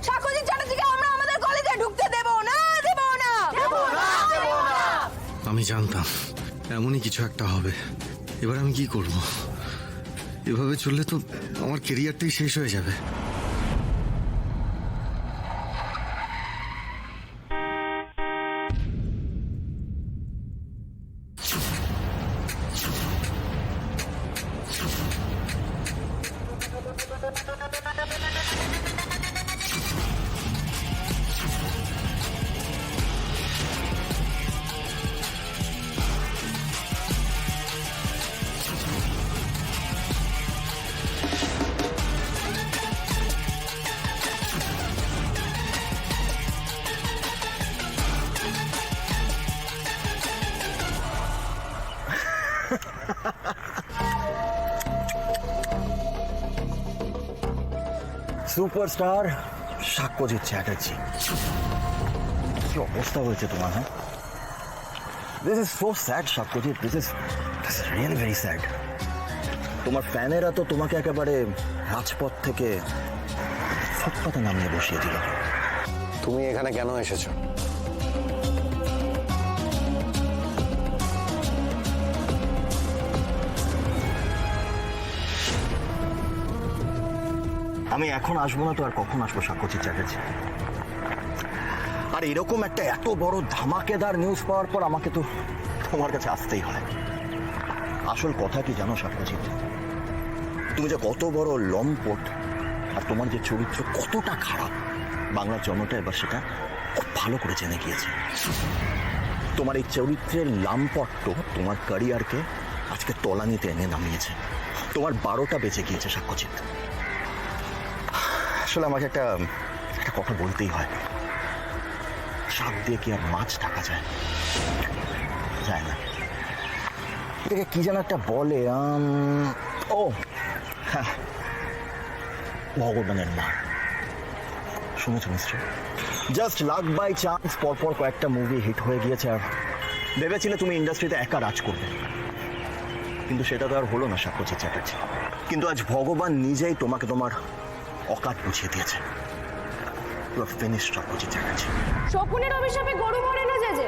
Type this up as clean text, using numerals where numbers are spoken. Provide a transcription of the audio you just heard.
সাক্ষ্যজিৎ চ্যাটার্জিকে আমরা আমাদের কলেজে ঢুকতে দেব না। আমি জানতাম এমনই কিছু একটা হবে। এবার আমি কি করব? এভাবে চললে তো আমার কেরিয়ারটাই শেষ হয়ে যাবে। সুপারস্টার সাক্ষ্যজিৎ চ্যাটার্জি, কি অবস্থা হয়েছে তোমার? হ্যাঁ, this is so sad Sakshyajit, this is really very sad. তোমার ফ্যানেরা তো তোমাকে একেবারে রাজপথ থেকে ফুটপাতে নামিয়ে বসিয়ে দিল। তুমি এখানে কেন এসেছো? আমি এখন আসবো না তো আর কখন আসবো সাক্ষ্যজিৎ চ্যাটার্জি? আর এরকম একটা এত বড় ধামাকেদার নিউজ পাওয়ার পর আমাকে তো তোমার কাছে আসতেই হয়। আসল কথা কি জানো সাক্ষ্যজিৎ? তুমি যে কত বড় লম্পট আর তোমার যে চরিত্র কতটা খারাপ, বাংলার জনতা এবার সেটা খুব ভালো করে জেনে গিয়েছে। তোমার এই চরিত্রের লাম্পট্য তোমার ক্যারিয়ারকে আজকে তলানিতে এনে নামিয়েছে। তোমার 12টা বেঁচে গিয়েছে সাক্ষ্যজিৎ। আসলে আমাকে একটা কথা বলতেই হয়, শাক দিয়ে কি আর মাছ ঢাকা যায়? যায় না। এটাকে কি যেন একটা বলে, ও হ্যাঁ, ভগবানের মার। শুনেছো নিশ্চয়? জাস্ট লাক বাই চান্স পরপর কয়েকটা মুভি হিট হয়ে গিয়েছে আর ভেবেছিলে তুমি ইন্ডাস্ট্রিতে একা রাজ করবে, কিন্তু সেটা তো আর হলো না সাক্ষ্যজিৎ চ্যাটার্জি। কিন্তু আজ ভগবান নিজেই তোমাকে তোমার অকাত বুঝিয়ে দিয়েছে। You are finished Sakshyajit Chatterjee. শকুনের অভিশাপে গরু মরে না যে।